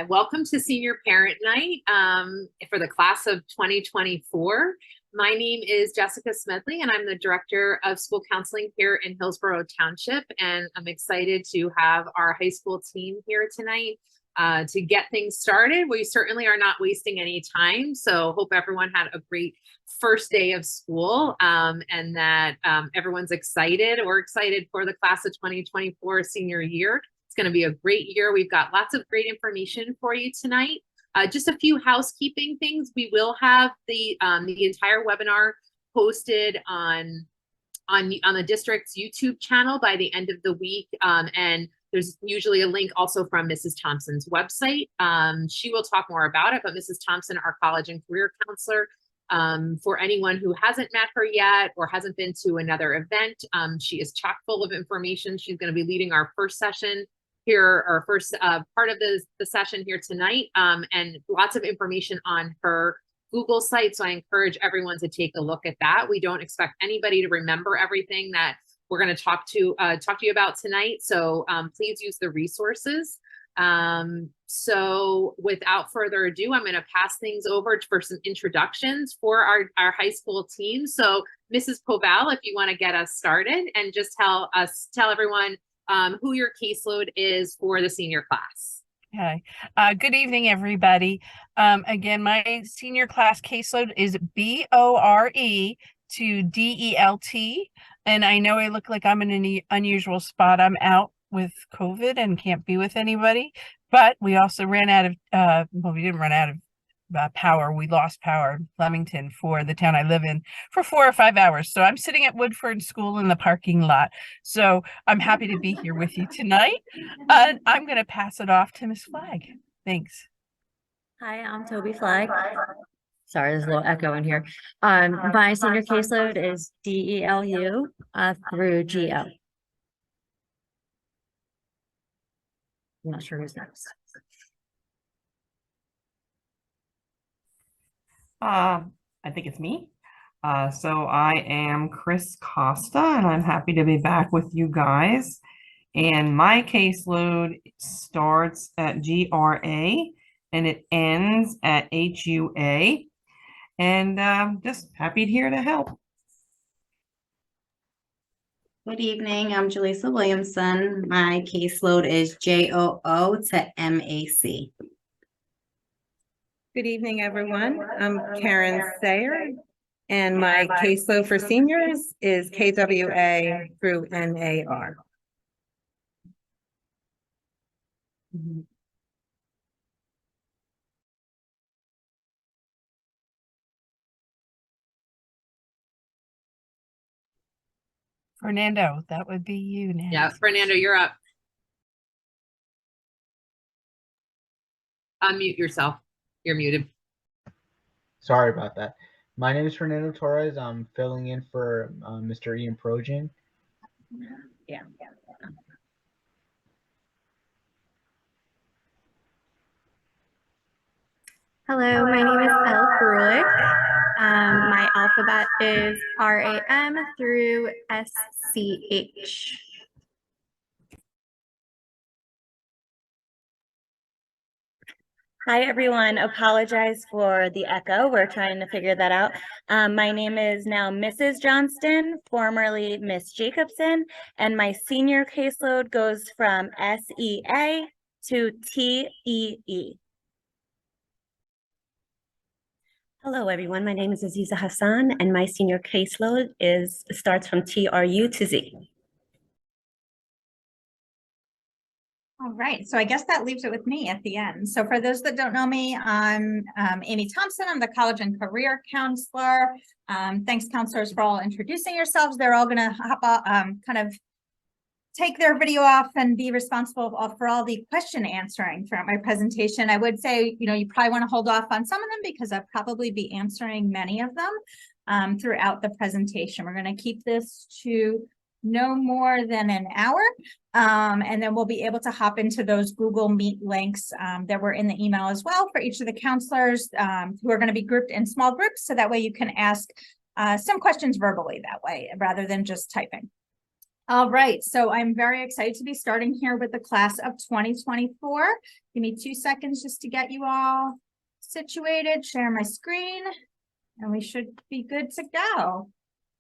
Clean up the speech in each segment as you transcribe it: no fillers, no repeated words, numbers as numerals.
Welcome to Senior Parent Night for the class of 2024. My name is Jessica Smedley, and I'm the Director of School Counseling here in Hillsborough Township. And I'm excited to have our high school team here tonight to get things started. We certainly are not wasting any time, so hope everyone had a great first day of school and that everyone's excited or excited for the class of 2024 senior year. It's going to be a great year. We've got lots of great information for you tonight. Just a few housekeeping things. We will have the entire webinar posted on the district's YouTube channel by the end of the week. And there's usually a link also from Mrs. Thompson's website. She will talk more about it, but Mrs. Thompson, our college and career counselor, for anyone who hasn't met her yet or hasn't been to another event, she is chock full of information. She's going to be leading our first session here, our first part of the session here tonight, and lots of information on her Google site. So I encourage everyone to take a look at that. We don't expect anybody to remember everything that we're going to talk to you about tonight. So please use the resources. So without further ado, I'm going to pass things over for some introductions for our high school team. So Mrs. Koval, if you want to get us started and just tell everyone who your caseload is for the senior class. Okay. Good evening, everybody. Again, my senior class caseload is BORE to DELT. And I know I look like I'm in an unusual spot. I'm out with COVID and can't be with anybody, but we also ran out of, well, we didn't run out of power. We lost power in Flemington for the town I live in for 4 or 5 hours. So I'm sitting at Woodford School in the parking lot. So I'm happy to be here with you tonight. I'm going to pass it off to Miss Flagg. Thanks. Hi, I'm Toby Flagg. Sorry, there's a little echo in here. My senior caseload is DELU through GL. I'm not sure who's next. I think it's me. So I am Chris Costa, and I'm happy to be back with you guys. And my caseload starts at GRA and it ends at HUA. And just happy here to help. Good evening, I'm Jaleesa Williamson. My caseload is JOO to MAC. Good evening, everyone. I'm Karen Sayer, and my caseload for seniors is KWA through NAR. Fernando, that would be you now. Yeah, Fernando, you're up. Unmute yourself. You're muted. Sorry about that. My name is Fernando Torres. I'm filling in for Mr. Ian Projan. Yeah. Hello, my name is Elle Frulich. My alphabet is RAM through SCH. Hi, everyone. Apologize for the echo. We're trying to figure that out. My name is now Mrs. Johnston, formerly Miss Jacobson, and my senior caseload goes from SEA to TEE. Hello, everyone. My name is Aziza Hassan, and my senior caseload starts from TRU to Z. All right, so I guess that leaves it with me at the end. So for those that don't know me, I'm Amy Thompson. I'm the college and career counselor. Thanks, counselors, for all introducing yourselves. They're all going to hop kind of take their video off and be responsible for all the question answering throughout my presentation. I would say, you probably want to hold off on some of them because I'll probably be answering many of them throughout the presentation. We're going to keep this to no more than an hour. And then we'll be able to hop into those Google Meet links that were in the email as well for each of the counselors who are going to be grouped in small groups. So that way you can ask some questions verbally that way rather than just typing. All right, so I'm very excited to be starting here with the class of 2024. Give me 2 seconds just to get you all situated, share my screen, and we should be good to go.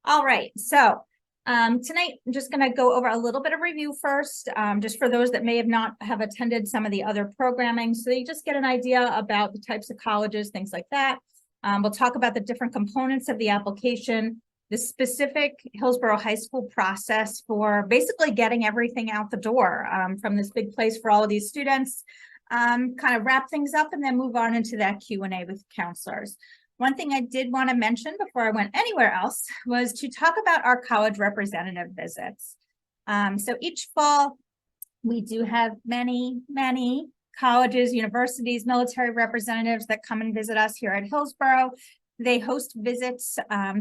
All right, so tonight I'm just going to go over a little bit of review first, just for those that may not have attended some of the other programming, so you just get an idea about the types of colleges, things like that. We'll talk about the different components of the application, the specific Hillsborough High School process for basically getting everything out the door from this big place for all of these students, kind of wrap things up and then move on into that Q&A with counselors. One thing I did want to mention before I went anywhere else was to talk about our college representative visits. So each fall, we do have many colleges, universities, military representatives that come and visit us here at Hillsborough. They host visits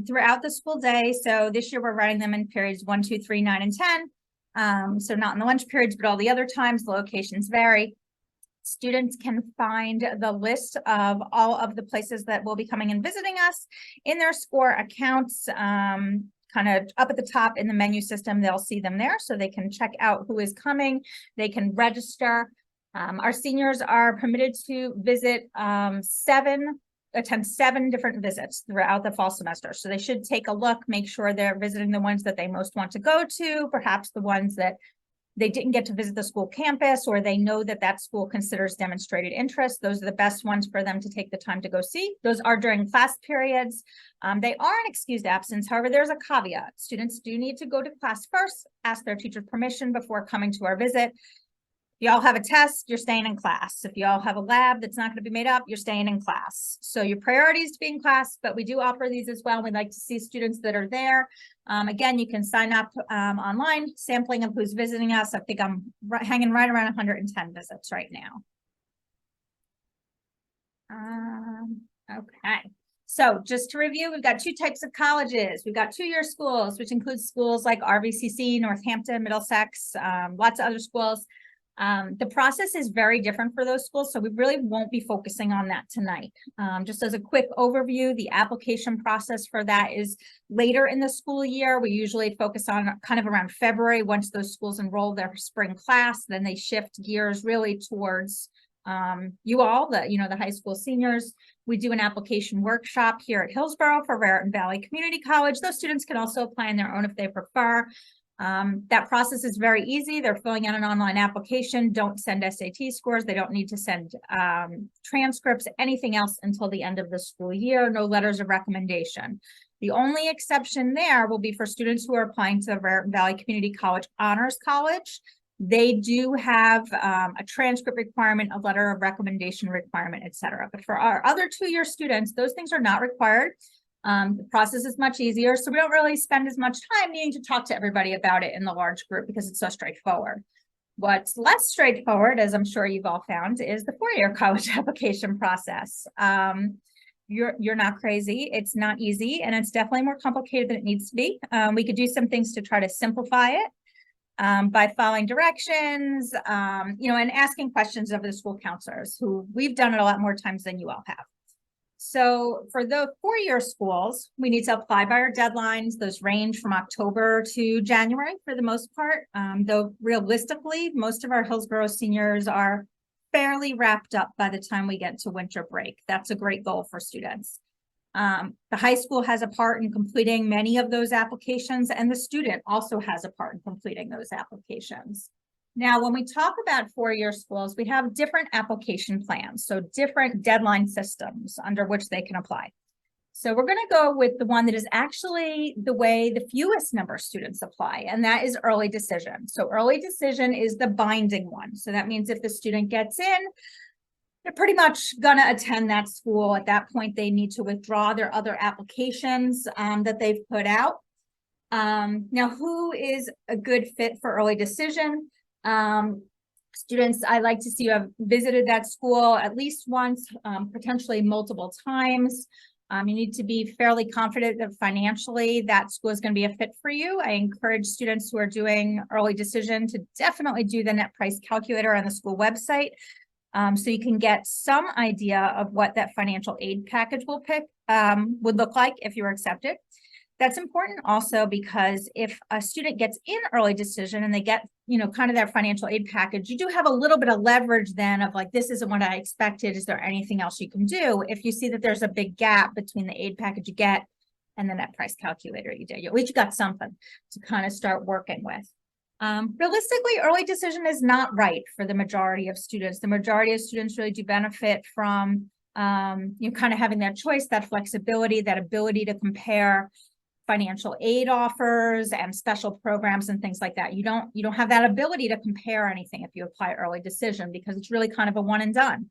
throughout the school day. So this year we're running them in periods 1, 2, 3, 9, and 10. So not in the lunch periods, but all the other times, the locations vary. Students can find the list of all of the places that will be coming and visiting us in their SCORE accounts, kind of up at the top in the menu system. They'll see them there so they can check out who is coming. They can register. Our seniors are permitted to visit attend 7 different visits throughout the fall semester. So they should take a look, make sure they're visiting the ones that they most want to go to, perhaps the ones that they didn't get to visit the school campus, or they know that that school considers demonstrated interest. Those are the best ones for them to take the time to go see. Those are during class periods. They are an excused absence. However, there's a caveat. Students do need to go to class first, ask their teacher's permission before coming to our visit. If y'all have a test, you're staying in class. If y'all have a lab that's not going to be made up, you're staying in class. So your priority is to be in class, but we do offer these as well. We'd like to see students that are there. Again, you can sign up online, sampling of who's visiting us. I think I'm hanging right around 110 visits right now. Okay. So just to review, we've got 2 types of colleges. We've got 2-year schools, which includes schools like RVCC, Northampton, Middlesex, lots of other schools. The process is very different for those schools, so we really won't be focusing on that tonight. Just as a quick overview, the application process for that is later in the school year. We usually focus on kind of around February. Once those schools enroll their spring class, then they shift gears really towards you all, the high school seniors. We do an application workshop here at Hillsborough for Raritan Valley Community College. Those students can also apply on their own if they prefer. That process is very easy. They're filling out an online application. Don't send SAT scores. They don't need to send transcripts, anything else until the end of the school year. No letters of recommendation. The only exception there will be for students who are applying to the Raritan Valley Community College Honors College. They do have a transcript requirement, a letter of recommendation requirement, etc. But for our other 2-year students, those things are not required. The process is much easier, so we don't really spend as much time needing to talk to everybody about it in the large group because it's so straightforward. What's less straightforward, as I'm sure you've all found, is the 4-year college application process. You're not crazy. It's not easy, and it's definitely more complicated than it needs to be. We could do some things to try to simplify it by following directions, and asking questions of the school counselors, who we've done it a lot more times than you all have. So for the 4-year schools, we need to apply by our deadlines. Those range from October to January for the most part, though realistically, most of our Hillsborough seniors are fairly wrapped up by the time we get to winter break. That's a great goal for students. The high school has a part in completing many of those applications, and the student also has a part in completing those applications. Now, when we talk about 4-year schools, we have different application plans, so different deadline systems under which they can apply. So we're going to go with the one that is actually the way the fewest number of students apply, and that is early decision. So early decision is the binding one. So that means if the student gets in, they're pretty much going to attend that school. At that point, they need to withdraw their other applications that they've put out. Now, who is a good fit for early decision? Students, I like to see you have visited that school at least once, potentially multiple times. You need to be fairly confident that financially that school is going to be a fit for you. I encourage students who are doing early decision to definitely do the net price calculator on the school website, so you can get some idea of what that financial aid package would look like if you were accepted. That's important also because if a student gets in early decision and they get, kind of their financial aid package, you do have a little bit of leverage then of like, this isn't what I expected. Is there anything else you can do? If you see that there's a big gap between the aid package you get and the net price calculator you did, at least you got something to kind of start working with. Realistically, early decision is not right for the majority of students. The majority of students really do benefit from, kind of having that choice, that flexibility, that ability to compare financial aid offers and special programs and things like that. You don't have that ability to compare anything if you apply early decision because it's really kind of a one and done.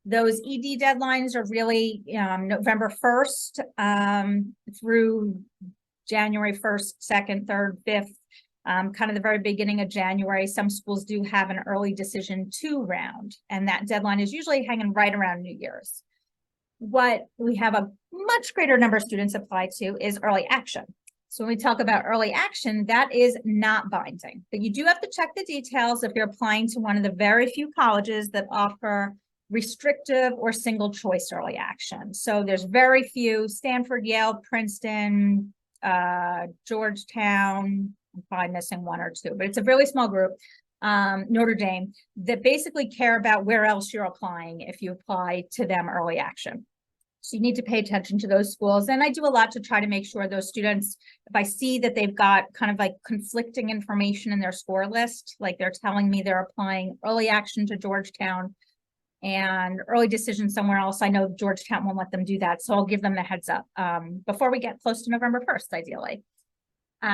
Those ED deadlines are really November 1st through January 1st, 2nd, 3rd, 5th, kind of the very beginning of January. Some schools do have an early decision 2 round, and that deadline is usually hanging right around New Year's. What we have a much greater number of students apply to is early action. So when we talk about early action, that is not binding, but you do have to check the details if you're applying to one of the very few colleges that offer restrictive or single choice early action. So there's very few: Stanford, Yale, Princeton, Georgetown. I'm probably missing 1 or 2, but it's a really small group. Notre Dame, that basically care about where else you're applying if you apply to them early action. So you need to pay attention to those schools. And I do a lot to try to make sure those students, if I see that they've got kind of like conflicting information in their score list, like they're telling me they're applying early action to Georgetown and early decision somewhere else, I know Georgetown won't let them do that. So I'll give them the heads up before we get close to November 1st, ideally.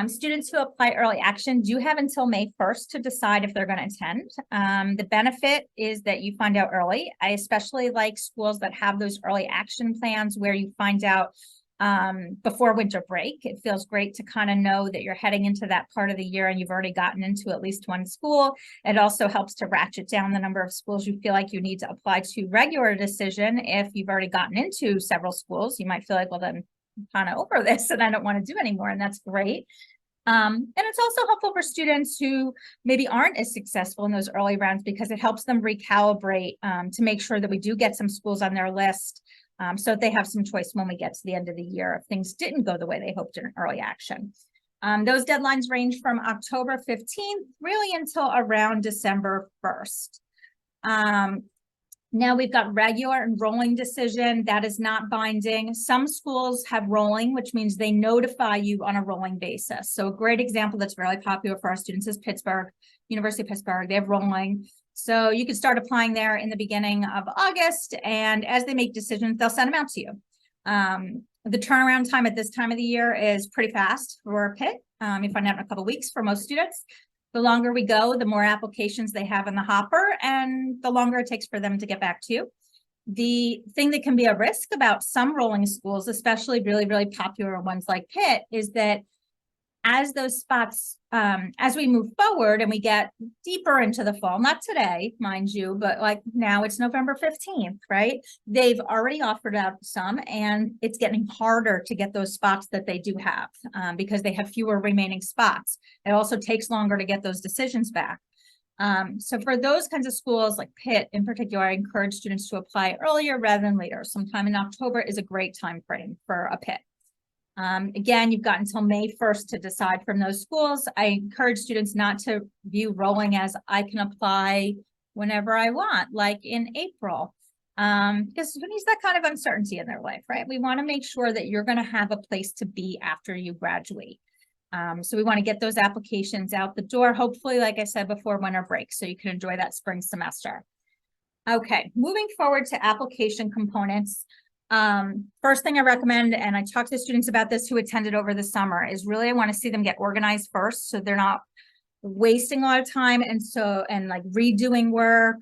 Students who apply early action do have until May 1st to decide if they're going to attend. The benefit is that you find out early. I especially like schools that have those early action plans where you find out before winter break. It feels great to kind of know that you're heading into that part of the year and you've already gotten into at least one school. It also helps to ratchet down the number of schools you feel like you need to apply to regular decision. If you've already gotten into several schools, you might feel like, well, then I'm kind of over this and I don't want to do anymore, and that's great. And it's also helpful for students who maybe aren't as successful in those early rounds because it helps them recalibrate to make sure that we do get some schools on their list so that they have some choice when we get to the end of the year if things didn't go the way they hoped in early action. Those deadlines range from October 15th really until around December 1st. Now we've got regular and rolling decision. That is not binding. Some schools have rolling, which means they notify you on a rolling basis. So a great example that's really popular for our students is Pittsburgh, University of Pittsburgh. They have rolling. So you can start applying there in the beginning of August, and as they make decisions, they'll send them out to you. The turnaround time at this time of the year is pretty fast for Pitt. You find out in a couple of weeks for most students. The longer we go, the more applications they have in the hopper and the longer it takes for them to get back to you. The thing that can be a risk about some rolling schools, especially really, really popular ones like Pitt, is that as those spots, as we move forward and we get deeper into the fall, not today, mind you, but like now it's November 15th, right? They've already offered out some, and it's getting harder to get those spots that they do have because they have fewer remaining spots. It also takes longer to get those decisions back. So for those kinds of schools like Pitt in particular, I encourage students to apply earlier rather than later. Sometime in October is a great time frame for a Pitt. Again, you've got until May 1st to decide from those schools. I encourage students not to view rolling as I can apply whenever I want, like in April, because who needs that kind of uncertainty in their life, right? We want to make sure that you're going to have a place to be after you graduate. So we want to get those applications out the door, hopefully, like I said, before winter break, so you can enjoy that spring semester. Okay, moving forward to application components. First thing I recommend, and I talked to students about this who attended over the summer, is really I want to see them get organized first so they're not wasting a lot of time and like redoing work,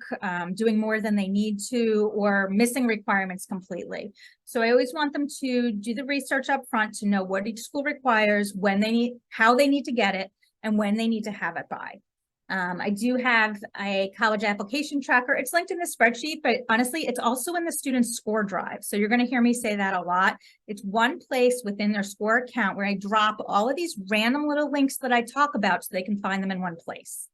doing more than they need to, or missing requirements completely. So I always want them to do the research up front to know what each school requires, when they need, how they need to get it, and when they need to have it by. I do have a college application tracker. It's linked in the spreadsheet, but honestly, it's also in the student's score drive. So you're going to hear me say that a lot. It's one place within their score account where I drop all of these random little links that I talk about so they can find them in one place.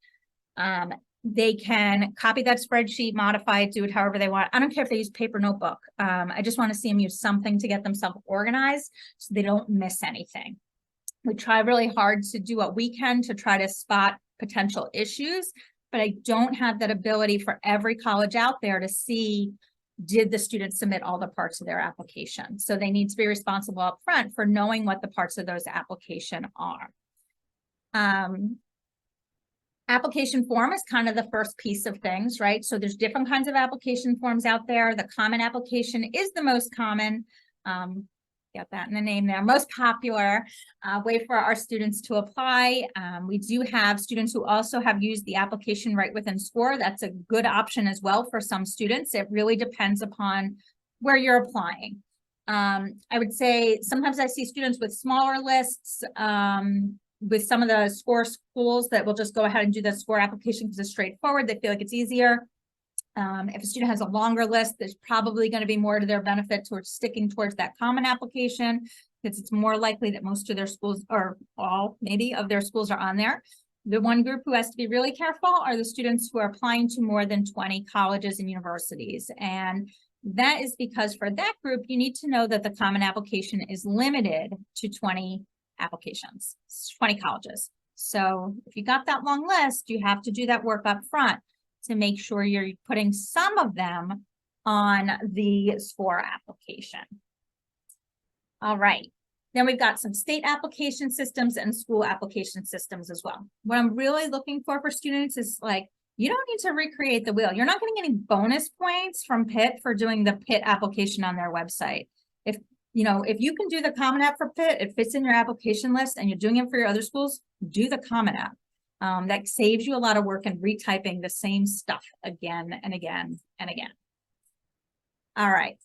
They can copy that spreadsheet, modify it, do it however they want. I don't care if they use paper notebook. I just want to see them use something to get themselves organized so they don't miss anything. We try really hard to do what we can to try to spot potential issues, but I don't have that ability for every college out there to see, did the student submit all the parts of their application? So they need to be responsible up front for knowing what the parts of those application are. Application form is kind of the first piece of things, right? So there's different kinds of application forms out there. The common application is the most common, get that in the name there, most popular way for our students to apply. We do have students who also have used the application right within SCORE. That's a good option as well for some students. It really depends upon where you're applying. I would say sometimes I see students with smaller lists, with some of the SCORE schools that will just go ahead and do the SCORE application because it's straightforward. They feel like it's easier. If a student has a longer list, there's probably going to be more to their benefit towards sticking towards that common application, because it's more likely that most of their schools, or all maybe of their schools, are on there. The one group who has to be really careful are the students who are applying to more than 20 colleges and universities. And that is because for that group, you need to know that the common application is limited to 20 applications, 20 colleges. So if you got that long list, you have to do that work up front to make sure you're putting some of them on the SCORE application. All right. Then we've got some state application systems and school application systems as well. What I'm really looking for students is, like, you don't need to recreate the wheel. You're not getting any bonus points from Pitt for doing the Pitt application on their website. If you can do the Common App for Pitt, it fits in your application list, and you're doing it for your other schools, do the Common App. That saves you a lot of work in retyping the same stuff again and again and again. All right.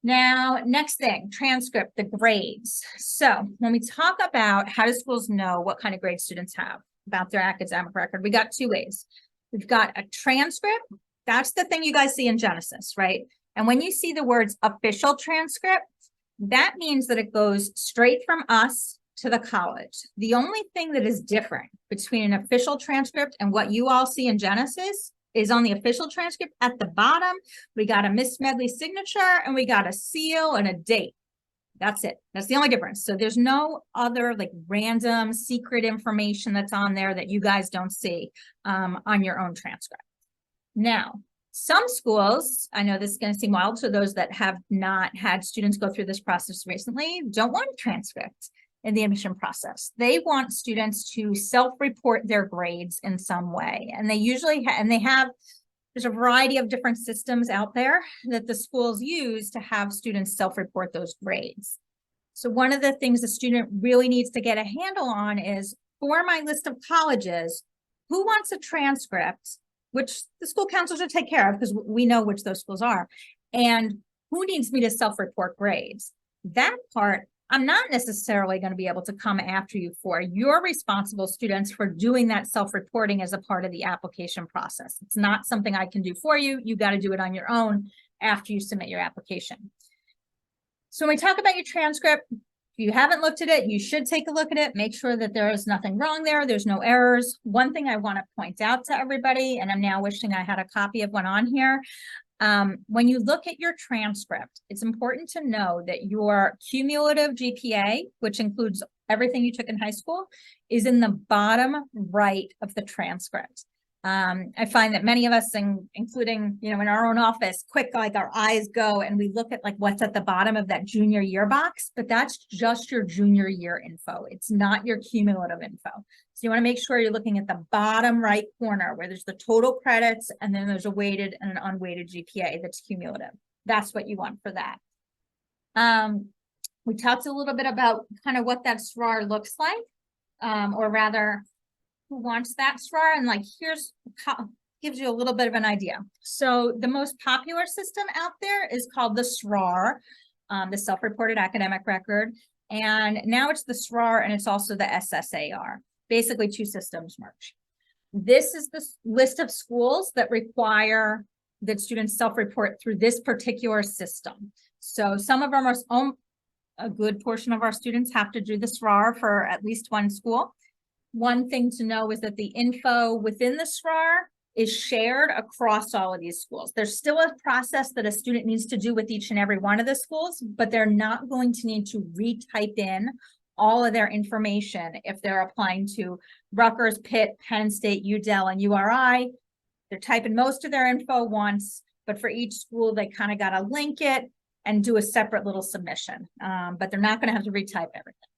Now, next thing, transcript, the grades. So when we talk about how do schools know what kind of grades students have about their academic record, we got two ways. We've got a transcript. That's the thing you guys see in Genesis, right? And when you see the words official transcript, that means that it goes straight from us to the college. The only thing that is different between an official transcript and what you all see in Genesis is on the official transcript at the bottom, we got a Miss Smedley signature and we got a seal and a date. That's it. That's the only difference. So there's no other like random secret information that's on there that you guys don't see on your own transcript. Now, some schools, I know this is going to seem wild to those that have not had students go through this process recently, don't want a transcript in the admission process. They want students to self-report their grades in some way. And they usually there's a variety of different systems out there that the schools use to have students self-report those grades. So one of the things the student really needs to get a handle on is, for my list of colleges, who wants a transcript, which the school counselors will take care of because we know which those schools are, and who needs me to self-report grades. That part, I'm not necessarily going to be able to come after you for. You're responsible, students, for doing that self-reporting as a part of the application process. It's not something I can do for you. You got to do it on your own after you submit your application. So when we talk about your transcript, if you haven't looked at it, you should take a look at it. Make sure that there is nothing wrong there. There's no errors. One thing I want to point out to everybody, and I'm now wishing I had a copy of one on here. When you look at your transcript, it's important to know that your cumulative GPA, which includes everything you took in high school, is in the bottom right of the transcript. I find that many of us, including, in our own office, like our eyes go and we look at like what's at the bottom of that junior year box, but that's just your junior year info. It's not your cumulative info. So you want to make sure you're looking at the bottom right corner where there's the total credits and then there's a weighted and an unweighted GPA that's cumulative. That's what you want for that. We talked a little bit about kind of what that SRAR looks like, or rather, who wants that SRAR, and like gives you a little bit of an idea. So the most popular system out there is called the SRAR, the self-reported academic record, and now it's the SRAR and it's also the SSAR. Basically, two systems merge. This is the list of schools that require that students self-report through this particular system. So some of them are, a good portion of our students have to do the SRAR for at least one school. One thing to know is that the info within the SRAR is shared across all of these schools. There's still a process that a student needs to do with each and every one of the schools, but they're not going to need to retype in all of their information. If they're applying to Rutgers, Pitt, Penn State, UDEL, and URI, they're typing most of their info once, but for each school, they kind of got to link it and do a separate little submission. But they're not going to have to retype everything.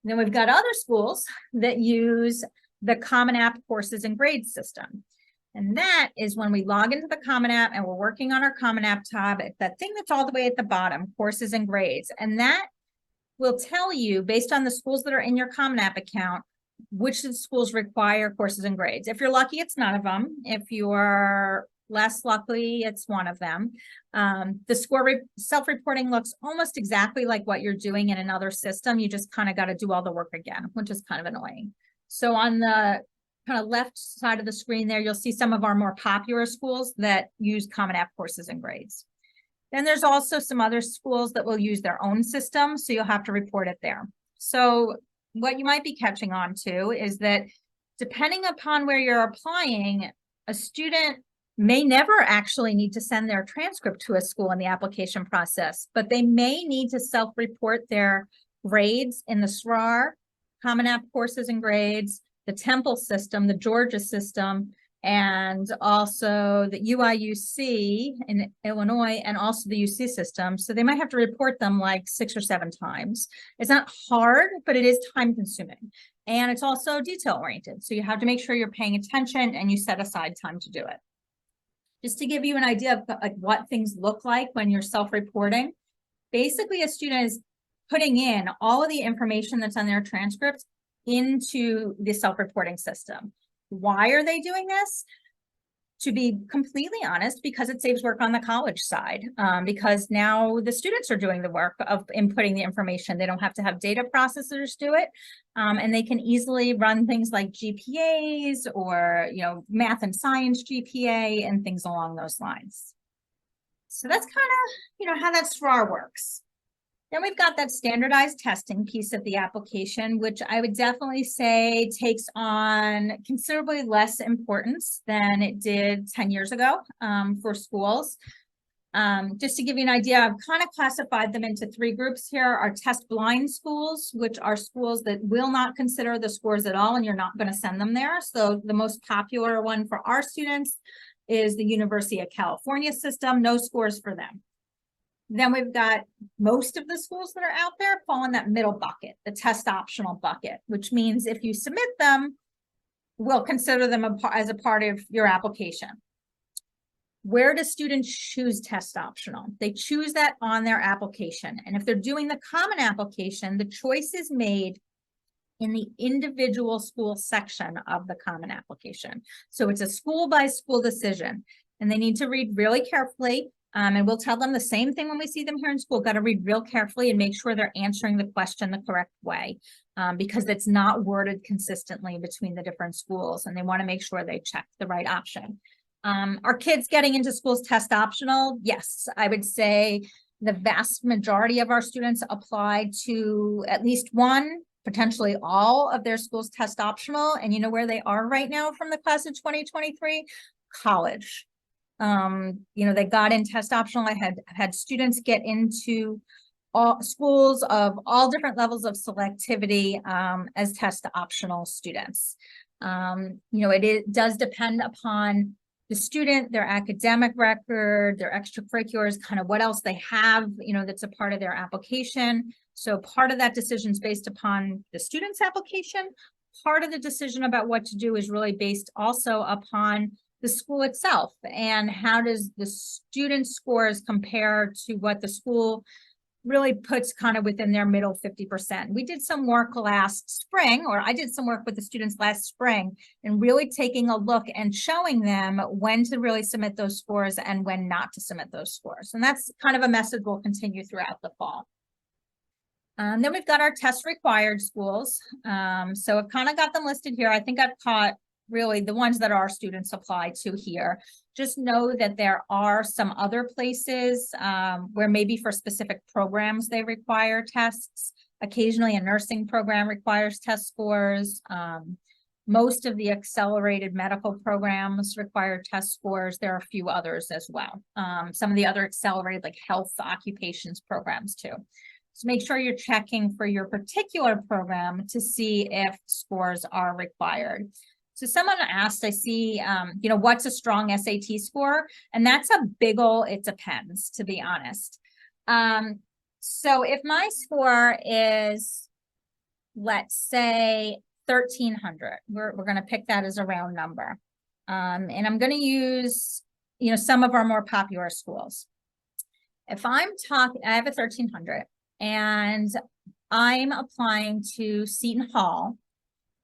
Then we've got other schools that use the Common App courses and grades system. And that is when we log into the Common App and we're working on our Common App tab, that thing that's all the way at the bottom, courses and grades. And that will tell you, based on the schools that are in your Common App account, which schools require courses and grades. If you're lucky, it's none of them. If you're less lucky, it's one of them. The score self-reporting looks almost exactly like what you're doing in another system. You just kind of got to do all the work again, which is kind of annoying. So on the kind of left side of the screen there, you'll see some of our more popular schools that use Common App courses and grades. Then there's also some other schools that will use their own system, so you'll have to report it there. So what you might be catching on to is that depending upon where you're applying, a student may never actually need to send their transcript to a school in the application process, but they may need to self-report their grades in the SRAR, Common App courses and grades, the Temple system, the Georgia system, and also the UIUC in Illinois, and also the UC system. So they might have to report them like 6 or 7 times. It's not hard, but it is time consuming. And it's also detail oriented. So you have to make sure you're paying attention and you set aside time to do it. Just to give you an idea of like what things look like when you're self-reporting, basically a student is putting in all of the information that's on their transcripts into the self-reporting system. Why are they doing this? To be completely honest, because it saves work on the college side, because now the students are doing the work of inputting the information. They don't have to have data processors do it, and they can easily run things like GPAs or, you know, math and science GPA and things along those lines. So that's kind of, you know, how that SRAR works. Then we've got that standardized testing piece of the application, which I would definitely say takes on considerably less importance than it did 10 years ago for schools. Just to give you an idea, I've kind of classified them into 3 groups here. Our test blind schools, which are schools that will not consider the scores at all, and you're not going to send them there. So the most popular one for our students is the University of California system, no scores for them. Then we've got most of the schools that are out there fall in that middle bucket, the test optional bucket, which means if you submit them, we'll consider them as a part of your application. Where do students choose test optional? They choose that on their application. And if they're doing the common application, the choice is made in the individual school section of the common application. So it's a school by school decision, and they need to read really carefully. And we'll tell them the same thing when we see them here in school. Got to read real carefully and make sure they're answering the question the correct way, because it's not worded consistently between the different schools, and they want to make sure they check the right option. Are kids getting into schools test optional? Yes, I would say the vast majority of our students apply to at least one, potentially all of their schools test optional. And you know where they are right now from the class of 2023? College. You know, they got in test optional. I had students get into all schools of all different levels of selectivity as test optional students. You know, it does depend upon the student, their academic record, their extracurriculars, kind of what else they have, you know, that's a part of their application. So part of that decision is based upon the student's application. Part of the decision about what to do is really based also upon the school itself, and how does the student scores compare to what the school really puts kind of within their middle 50%. We did some work last spring, or I did some work with the students last spring, and really taking a look and showing them when to really submit those scores and when not to submit those scores. And that's kind of a message we'll continue throughout the fall. Then we've got our test required schools. So I've kind of got them listed here. I think I've caught really the ones that our students apply to here. Just know that there are some other places where maybe for specific programs they require tests. Occasionally a nursing program requires test scores. Most of the accelerated medical programs require test scores. There are a few others as well. Some of the other accelerated like health occupations programs too. So make sure you're checking for your particular program to see if scores are required. So someone asked, I see, what's a strong SAT score? And that's a big ol', it depends, to be honest. So if my score is, let's say 1,300, we're going to pick that as a round number. And I'm going to use, some of our more popular schools. If I'm talking, I have a 1,300 and I'm applying to Seton Hall.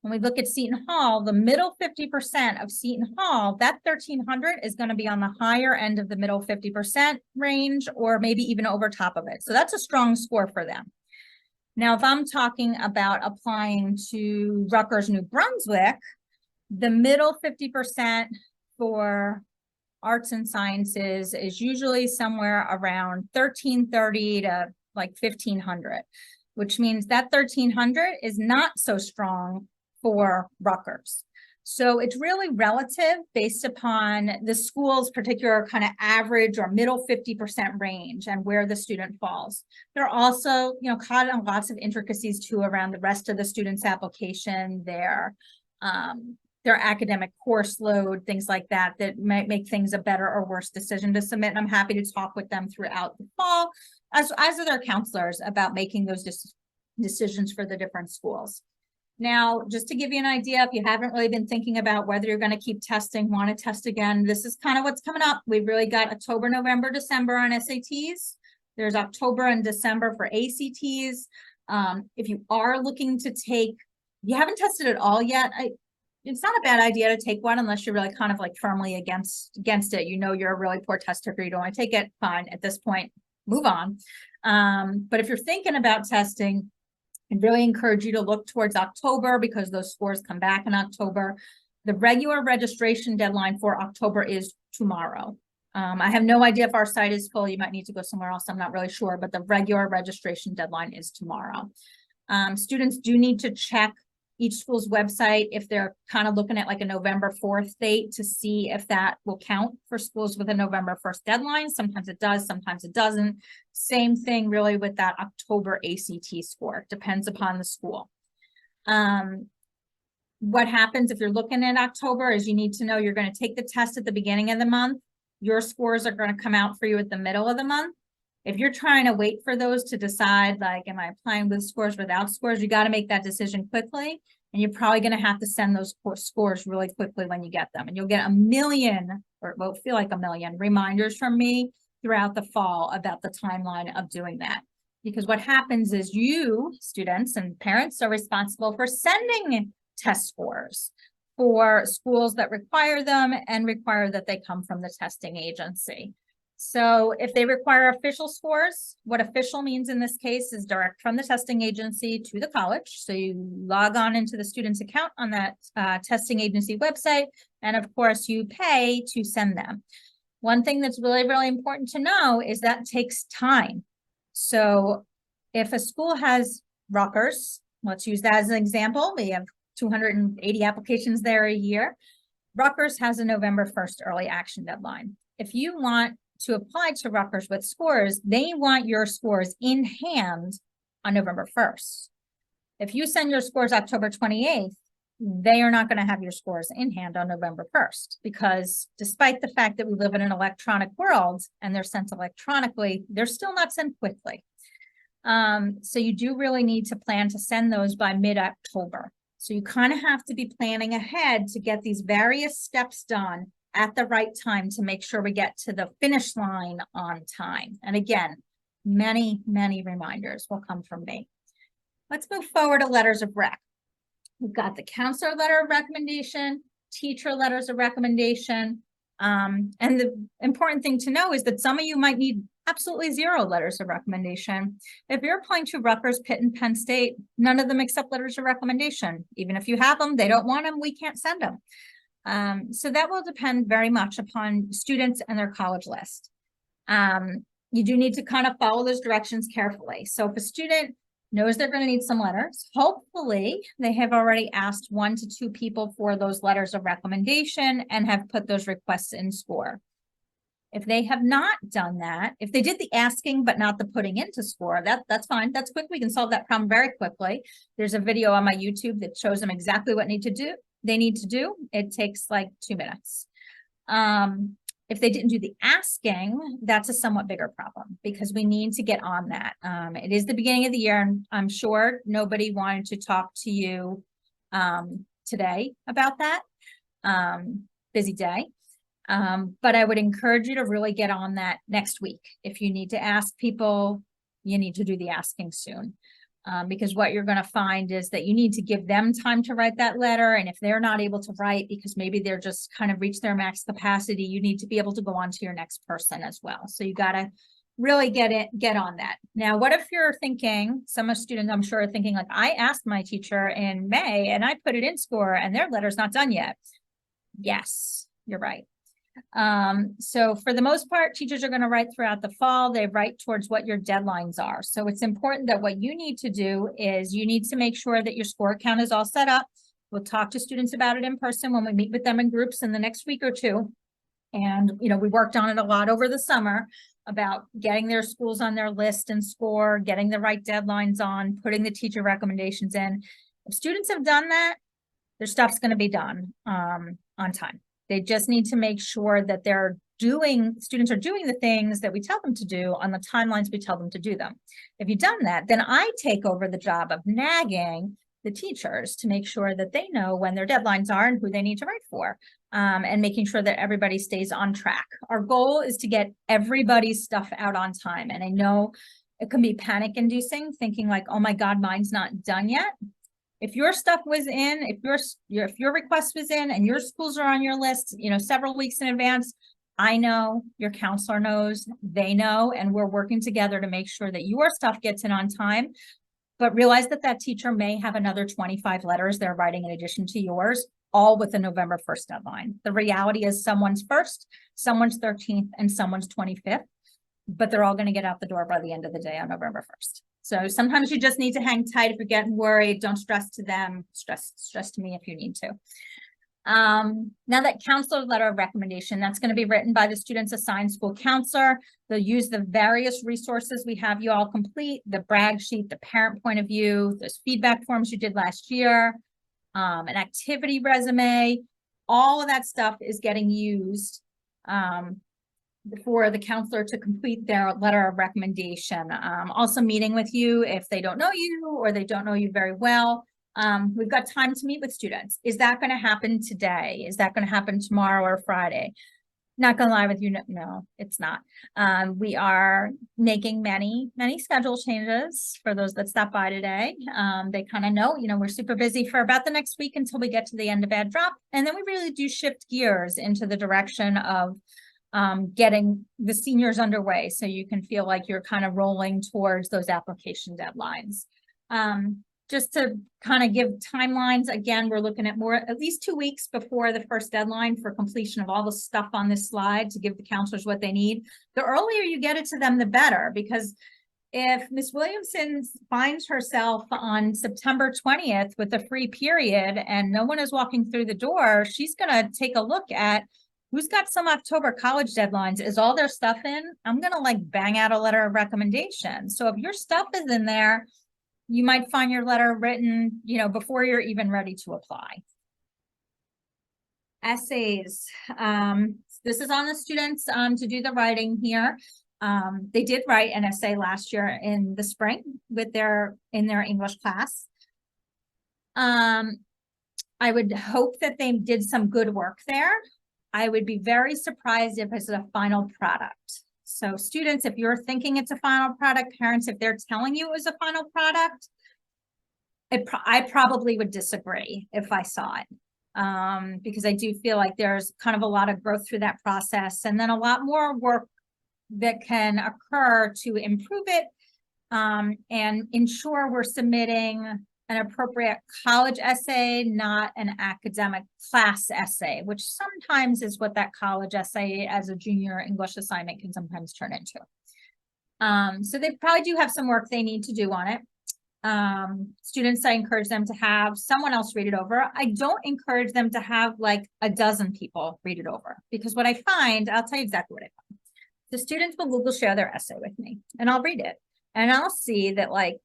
When we look at Seton Hall, the middle 50% of Seton Hall, that 1,300 is going to be on the higher end of the middle 50% range, or maybe even over top of it. So that's a strong score for them. Now, if I'm talking about applying to Rutgers, New Brunswick, the middle 50% for arts and sciences is usually somewhere around 1,330 to like 1,500, which means that 1,300 is not so strong for Rutgers. So it's really relative based upon the school's particular kind of average or middle 50% range and where the student falls. There are also, caught on lots of intricacies too around the rest of the student's application, their academic course load, things like that, that might make things a better or worse decision to submit. And I'm happy to talk with them throughout the fall, as are their counselors, about making those decisions for the different schools. Now, just to give you an idea, if you haven't really been thinking about whether you're going to keep testing, want to test again, this is kind of what's coming up. We've really got October, November, December on SATs. There's October and December for ACTs. If you are looking to take, you haven't tested it all yet, it's not a bad idea to take one unless you're really kind of like firmly against it. You're a really poor test taker, you don't want to take it, fine. At this point, move on. But if you're thinking about testing, I'd really encourage you to look towards October because those scores come back in October. The regular registration deadline for October is tomorrow. I have no idea if our site is full. You might need to go somewhere else. I'm not really sure, but the regular registration deadline is tomorrow. Students do need to check each school's website if they're kind of looking at like a November 4th date to see if that will count for schools with a November 1st deadline. Sometimes it does, sometimes it doesn't. Same thing really with that October ACT score, depends upon the school. What happens if you're looking at October is you need to know you're going to take the test at the beginning of the month. Your scores are going to come out for you at the middle of the month. If you're trying to wait for those to decide, like, am I applying with scores, without scores, you got to make that decision quickly. And you're probably going to have to send those scores really quickly when you get them. And you'll get a million, or it will feel like a million reminders from me throughout the fall about the timeline of doing that. Because what happens is you, students and parents, are responsible for sending test scores for schools that require them and require that they come from the testing agency. So if they require official scores, what official means in this case is direct from the testing agency to the college. So you log on into the student's account on that testing agency website, and of course you pay to send them. One thing that's really, really important to know is that takes time. So if a school has Rutgers, let's use that as an example, we have 280 applications there a year. Rutgers has a November 1st early action deadline. If you want to apply to Rutgers with scores, they want your scores in hand on November 1st. If you send your scores October 28th, they are not going to have your scores in hand on November 1st, because despite the fact that we live in an electronic world and they're sent electronically, they're still not sent quickly. So you do really need to plan to send those by mid-October. So you kind of have to be planning ahead to get these various steps done at the right time to make sure we get to the finish line on time. And again, many, many reminders will come from me. Let's move forward to letters of rec. We've got the counselor letter of recommendation, teacher letters of recommendation. And the important thing to know is that some of you might need absolutely 0 letters of recommendation. If you're applying to Rutgers, Pitt, and Penn State, none of them accept letters of recommendation. Even if you have them, they don't want them, we can't send them. So that will depend very much upon students and their college list. You do need to kind of follow those directions carefully. So if a student knows they're going to need some letters, hopefully they have already asked 1 to 2 people for those letters of recommendation and have put those requests in SCORE. If they have not done that, if they did the asking but not the putting into score, that's fine. That's quick. We can solve that problem very quickly. There's a video on my YouTube that shows them exactly what they need to do. It takes like 2 minutes. If they didn't do the asking, that's a somewhat bigger problem because we need to get on that. It is the beginning of the year, and I'm sure nobody wanted to talk to you today about that. Busy day. But I would encourage you to really get on that next week. If you need to ask people, you need to do the asking soon. Because what you're going to find is that you need to give them time to write that letter. And if they're not able to write because maybe they're just kind of reached their max capacity, you need to be able to go on to your next person as well. So you got to really get on that. Now, what if you're thinking, some students I'm sure are thinking like, I asked my teacher in May and I put it in score and their letter's not done yet. Yes, you're right. So for the most part, teachers are going to write throughout the fall. They write towards what your deadlines are. So it's important that what you need to do is you need to make sure that your score count is all set up. We'll talk to students about it in person when we meet with them in groups in the next week or two. And, you know, we worked on it a lot over the summer about getting their schools on their list and score, getting the right deadlines on, putting the teacher recommendations in. If students have done that, their stuff's going to be done on time. They just need to make sure that students are doing the things that we tell them to do on the timelines we tell them to do them. If you've done that, then I take over the job of nagging the teachers to make sure that they know when their deadlines are and who they need to write for, and making sure that everybody stays on track. Our goal is to get everybody's stuff out on time. And I know it can be panic inducing thinking like, oh my God, mine's not done yet. If your stuff was in, if your request was in and your schools are on your list, you know, several weeks in advance, I know, your counselor knows, they know, and we're working together to make sure that your stuff gets in on time. But realize that that teacher may have another 25 letters they're writing in addition to yours, all with a November 1st deadline. The reality is someone's 1st, someone's 13th, and someone's 25th, but they're all going to get out the door by the end of the day on November 1st. So sometimes you just need to hang tight. If you're getting worried, don't stress to them, stress to me if you need to. Now that counselor letter of recommendation, that's going to be written by the student's assigned school counselor. They'll use the various resources we have you all complete, the brag sheet, the parent point of view, those feedback forms you did last year, an activity resume, all of that stuff is getting used for the counselor to complete their letter of recommendation. Also meeting with you if they don't know you or they don't know you very well. We've got time to meet with students. Is that going to happen today? Is that going to happen tomorrow or Friday? Not going to lie with you, no, it's not. We are making many schedule changes for those that stop by today. They kind of know, you know, we're super busy for about the next week until we get to the end of Ed Drop. And then we really do shift gears into the direction of getting the seniors underway so you can feel like you're kind of rolling towards those application deadlines. Just to kind of give timelines, again, we're looking at at least 2 weeks before the first deadline for completion of all the stuff on this slide to give the counselors what they need. The earlier you get it to them, the better, because if Ms. Williamson finds herself on September 20th with a free period and no one is walking through the door, she's going to take a look at who's got some October college deadlines. Is all their stuff in? I'm going to like bang out a letter of recommendation. So if your stuff is in there, you might find your letter written, you know, before you're even ready to apply. Essays. This is on the students to do the writing here. They did write an essay last year in the spring with in their English class. I would hope that they did some good work there. I would be very surprised if it's a final product. So students, if you're thinking it's a final product, parents, if they're telling you it was a final product, I probably would disagree if I saw it. Because I do feel like there's kind of a lot of growth through that process and then a lot more work that can occur to improve it and ensure we're submitting an appropriate college essay, not an academic class essay, which sometimes is what that college essay as a junior English assignment can sometimes turn into. So they probably do have some work they need to do on it. Students, I encourage them to have someone else read it over. I don't encourage them to have like a dozen people read it over because what I find, I'll tell you exactly what I find. the students will Google share their essay with me and I'll read it. And I'll see that like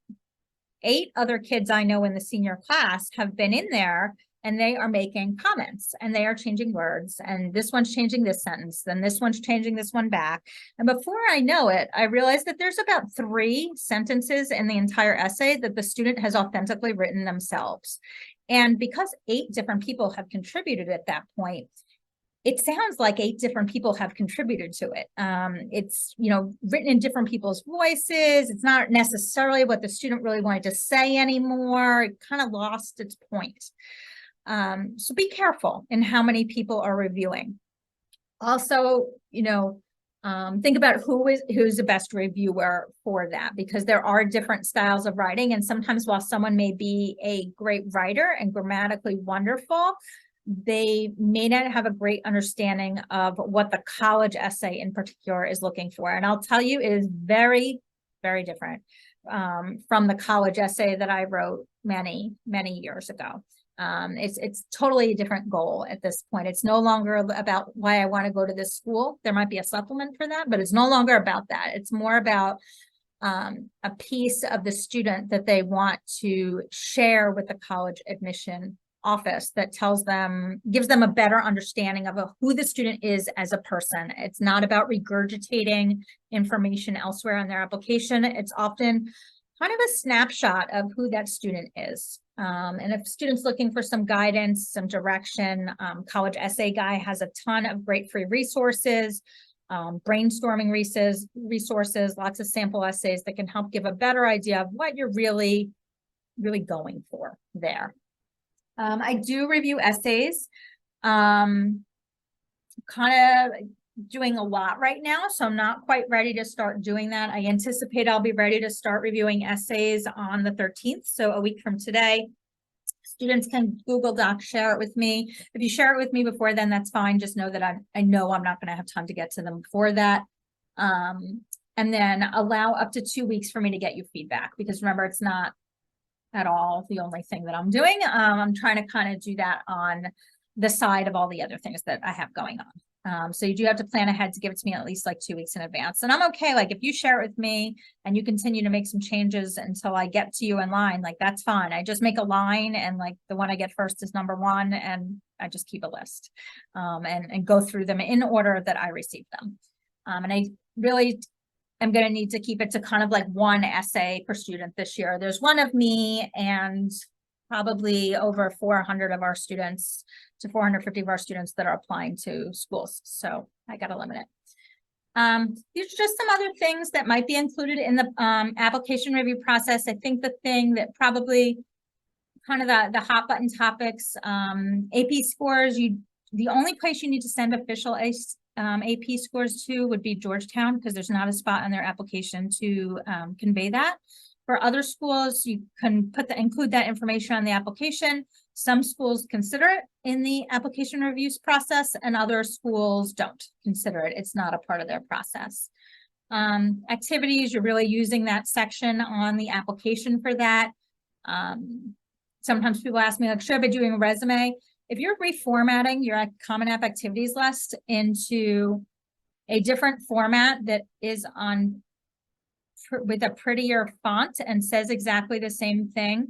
8 other kids I know in the senior class have been in there and they are making comments and they are changing words. And this one's changing this sentence, then this one's changing this one back. And before I know it, I realized that there's about 3 sentences in the entire essay that the student has authentically written themselves. And because 8 different people have contributed at that point, it sounds like 8 different people have contributed to it. It's, you know, written in different people's voices. It's not necessarily what the student really wanted to say anymore. It kind of lost its point. So be careful in how many people are reviewing. Also, you know, think about who's the best reviewer for that, because there are different styles of writing. And sometimes while someone may be a great writer and grammatically wonderful, they may not have a great understanding of what the college essay in particular is looking for. And I'll tell you, it is very, very different from the college essay that I wrote many, many years ago. It's totally a different goal at this point. It's no longer about why I want to go to this school. There might be a supplement for that, but it's no longer about that. It's more about a piece of the student that they want to share with the college admission office that gives them a better understanding of who the student is as a person. It's not about regurgitating information elsewhere in their application. It's often kind of a snapshot of who that student is. And if students looking for some guidance, some direction, College Essay Guy has a ton of great free resources, brainstorming resources, lots of sample essays that can help give a better idea of what you're really, really going for there. I do review essays, kind of doing a lot right now, so I'm not quite ready to start doing that. I anticipate I'll be ready to start reviewing essays on the 13th, so a week from today. Students can Google Doc share it with me. If you share it with me before then, that's fine. Just know that I know I'm not going to have time to get to them before that. And then allow up to 2 weeks for me to get you feedback, because remember, it's not at all the only thing that I'm doing. I'm trying to kind of do that on the side of all the other things that I have going on. So you do have to plan ahead to give it to me at least like 2 weeks in advance. And I'm okay. Like if you share it with me and you continue to make some changes until I get to you in line, like that's fine. I just make a line and like the one I get first is number 1 and I just keep a list and go through them in order that I receive them. And I really I'm going to need to keep it to kind of like 1 essay per student this year. There's 1 of me and probably over 400 of our students to 450 of our students that are applying to schools. So I got to limit it. There's just some other things that might be included in the application review process. I think the thing that probably kind of the hot button topics, AP scores, the only place you need to send official AP scores to would be Georgetown, because there's not a spot on their application to convey that. For other schools, you can include that information on the application. Some schools consider it in the application reviews process and other schools don't consider it. It's not a part of their process. Activities, you're really using that section on the application for that. Sometimes people ask me, like, should I be doing a resume? If you're reformatting your Common App activities list into a different format that is with a prettier font and says exactly the same thing,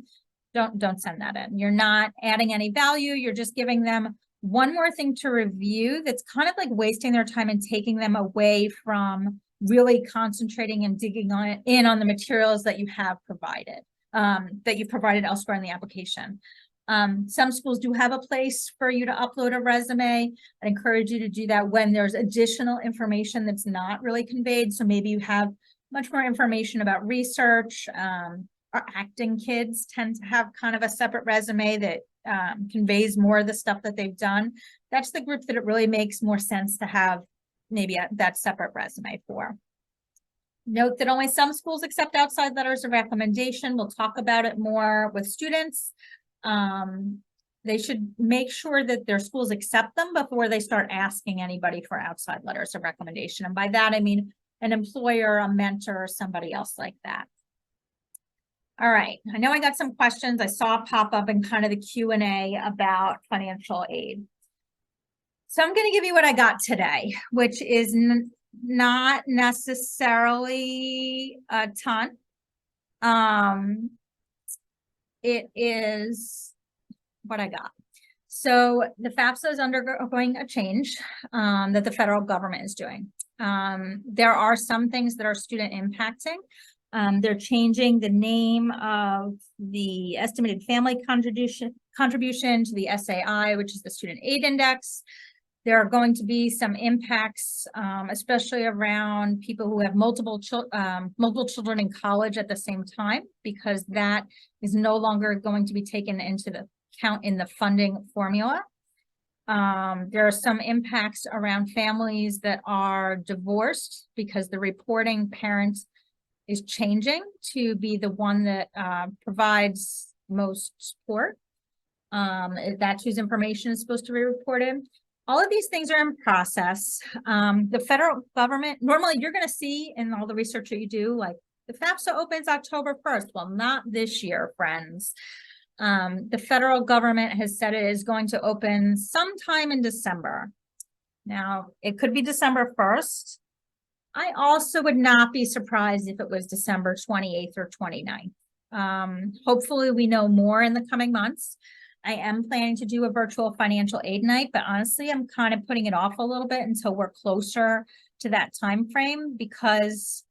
don't send that in. You're not adding any value. You're just giving them one more thing to review that's kind of like wasting their time and taking them away from really concentrating and digging in on the materials that you have provided, that you've provided elsewhere in the application. Some schools do have a place for you to upload a resume. I encourage you to do that when there's additional information that's not really conveyed. So maybe you have much more information about research. Our acting kids tend to have kind of a separate resume that conveys more of the stuff that they've done. That's the group that it really makes more sense to have maybe that separate resume for. Note that only some schools accept outside letters of recommendation. We'll talk about it more with students. They should make sure that their schools accept them before they start asking anybody for outside letters of recommendation. And by that, I mean an employer, a mentor, or somebody else like that. All right, I know I got some questions I saw pop up in kind of the Q&A about financial aid. So I'm going to give you what I got today, which is not necessarily a ton. It is what I got. So the FAFSA is undergoing a change that the federal government is doing. There are some things that are student impacting. They're changing the name of the estimated family contribution to the SAI, which is the Student Aid Index. There are going to be some impacts, especially around people who have multiple children in college at the same time, because that is no longer going to be taken into the count in the funding formula. There are some impacts around families that are divorced because the reporting parent is changing to be the one that provides most support. That's whose information is supposed to be reported. All of these things are in process. The federal government, normally you're going to see in all the research that you do, like the FAFSA opens October 1st. Well, not this year, friends. The federal government has said it is going to open sometime in December. Now, it could be December 1st. I also would not be surprised if it was December 28th or 29th. Hopefully we know more in the coming months. I am planning to do a virtual financial aid night, but honestly, I'm kind of putting it off a little bit until we're closer to that time frame, because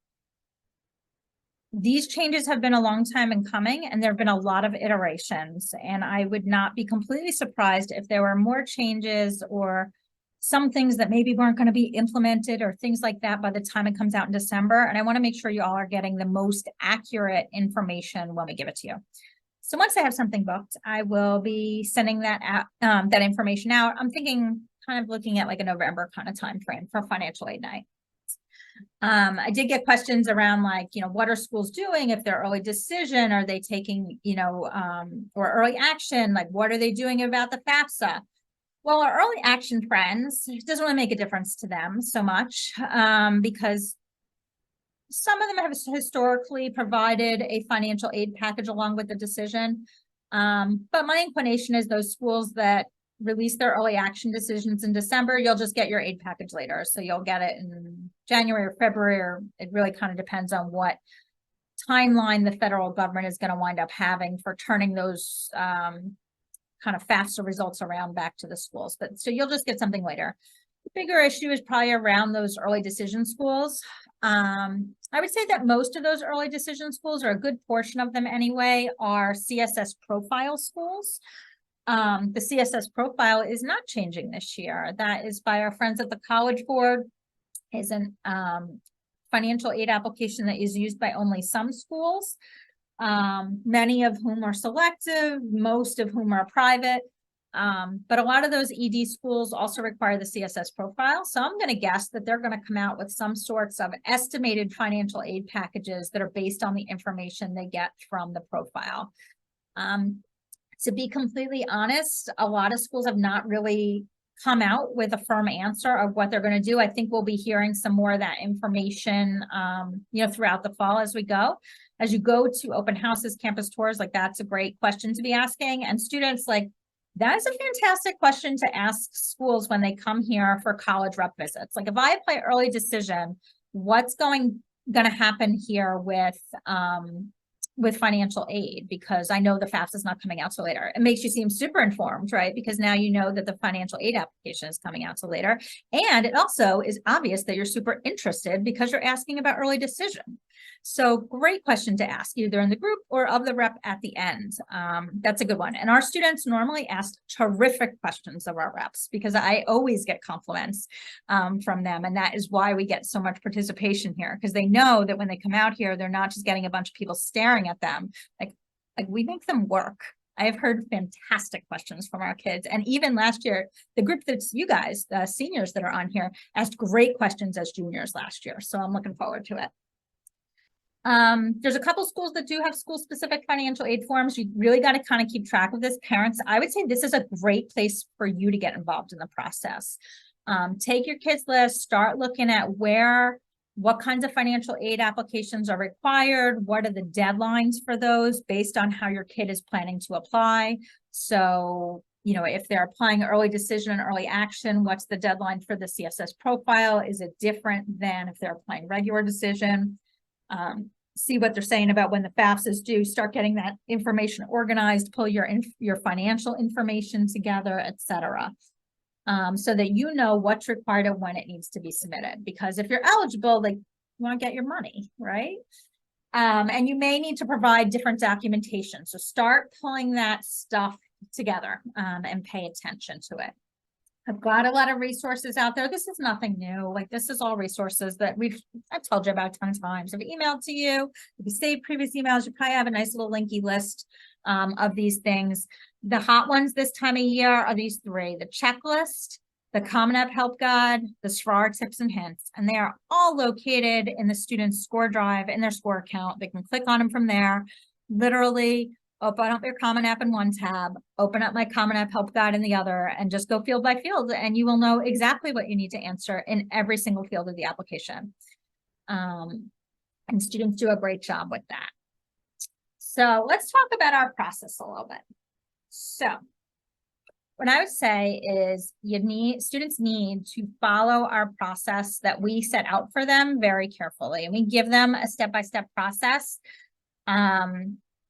these changes have been a long time in coming and there have been a lot of iterations, and I would not be completely surprised if there were more changes or some things that maybe weren't going to be implemented or things like that by the time it comes out in December. And I want to make sure you all are getting the most accurate information when we give it to you. So once I have something booked, I will be sending that out, that information out. I'm thinking kind of looking at like a November kind of time frame for financial aid night. I did get questions around like, what are schools doing if they're early decision? Are they taking, or early action? Like, what are they doing about the FAFSA? Well, our early action friends, it doesn't really make a difference to them so much because some of them have historically provided a financial aid package along with the decision. But my inclination is those schools that release their early action decisions in December, you'll just get your aid package later. So you'll get it in January or February, or it really kind of depends on what timeline the federal government is going to wind up having for turning those kind of FAFSA results around back to the schools. But so you'll just get something later. The bigger issue is probably around those early decision schools. I would say that most of those early decision schools, or a good portion of them anyway, are CSS profile schools. The CSS profile is not changing this year. That is by our friends at the College Board. Is an financial aid application that is used by only some schools, many of whom are selective, most of whom are private. But a lot of those ED schools also require the CSS profile. So I'm going to guess that they're going to come out with some sorts of estimated financial aid packages that are based on the information they get from the profile. To be completely honest, a lot of schools have not really come out with a firm answer of what they're going to do. I think we'll be hearing some more of that information, throughout the fall as we go. As you go to open houses, campus tours, like that's a great question to be asking. And students, like, that is a fantastic question to ask schools when they come here for college rep visits. Like, if I apply early decision, what's going to happen here with financial aid? Because I know the FAFSA is not coming out till later. It makes you seem super informed, right? Because now you know that the financial aid application is coming out till later. And it also is obvious that you're super interested because you're asking about early decision. So great question to ask, either in the group or of the rep at the end. That's a good one. And our students normally ask terrific questions of our reps, because I always get compliments from them. And that is why we get so much participation here, because they know that when they come out here, they're not just getting a bunch of people staring at them. Like we make them work. I have heard fantastic questions from our kids. And even last year, the group that's you guys, the seniors that are on here, asked great questions as juniors last year. So I'm looking forward to it. There's a couple schools that do have school-specific financial aid forms. You really got to kind of keep track of this. Parents, I would say this is a great place for you to get involved in the process. Take your kids' list, start looking at what kinds of financial aid applications are required, what are the deadlines for those based on how your kid is planning to apply. So You know, if they're applying early decision and early action, what's the deadline for the CSS profile? Is it different than if they're applying regular decision? See what they're saying about when the FAFSA is due, start getting that information organized, pull your financial information together, etc. So that you know what's required and when it needs to be submitted. Because if you're eligible, like, you want to get your money, right? And you may need to provide different documentation. So start pulling that stuff together and pay attention to it. I've got a lot of resources out there. This is nothing new. Like, this is all resources that I've told you about 10 times. I've emailed to you. If you saved previous emails, you probably have a nice little linky list of these things. The hot ones this time of year are these three: the checklist, the Common App Help Guide, the SFAR Tips and Hints, and they are all located in the student's score drive in their score account. They can click on them from there. Literally, open up your Common App in one tab, open up my Common App Help Guide in the other, and just go field by field, and you will know exactly what you need to answer in every single field of the application. And students do a great job with that. So let's talk about our process a little bit. So what I would say is students need to follow our process that we set out for them very carefully, and we give them a step-by-step process.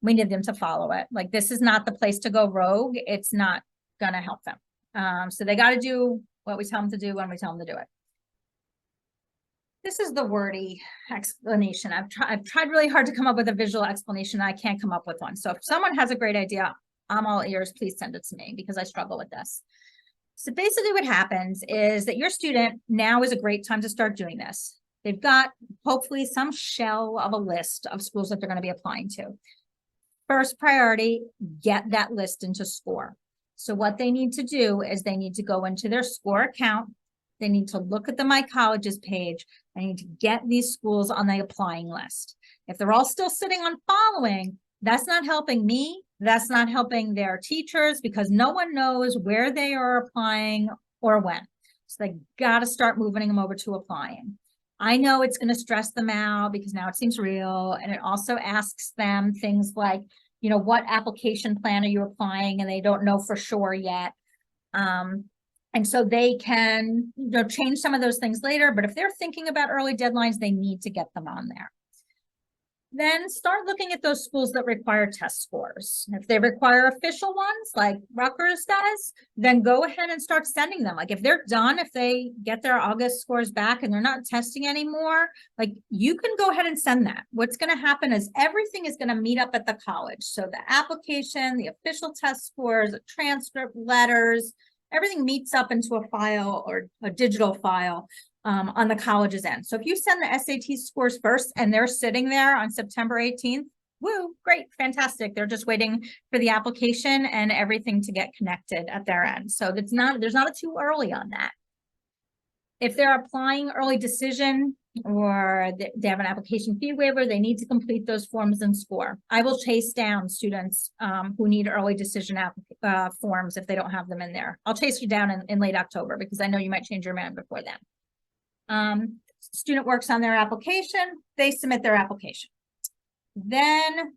We need them to follow it. Like, this is not the place to go rogue. It's not going to help them. So they got to do what we tell them to do when we tell them to do it. This is the wordy explanation. I've tried really hard to come up with a visual explanation. I can't come up with one. So if someone has a great idea, I'm all ears. Please send it to me, because I struggle with this. So basically what happens is that your student, now is a great time to start doing this. They've got hopefully some shell of a list of schools that they're going to be applying to. First priority, get that list into SCORE. So what they need to do is they need to go into their SCORE account. They need to look at the My Colleges page. They need to get these schools on the applying list. If they're all still sitting on following, that's not helping me. That's not helping their teachers, because no one knows where they are applying or when. So they got to start moving them over to applying. I know it's going to stress them out because now it seems real. And it also asks them things like, you know, what application plan are you applying? And they don't know for sure yet. And so they can, you know, change some of those things later. But if they're thinking about early deadlines, they need to get them on there. Then start looking at those schools that require test scores. If they require official ones like Rutgers does, then go ahead and start sending them. Like, if they're done, if they get their August scores back and they're not testing anymore, like, you can go ahead and send that. What's going to happen is everything is going to meet up at the college. So the application, the official test scores, the transcript, letters, everything meets up into a file or a digital file on the college's end. So if you send the SAT scores first and they're sitting there on September 18th, woo, great, fantastic. They're just waiting for the application and everything to get connected at their end. So there's not a too early on that. If they're applying early decision or they have an application fee waiver, they need to complete those forms in SCORE. I will chase down students who need early decision forms if they don't have them in there. I'll chase you down in late October, because I know you might change your mind before then. Student works on their application, they submit their application. Then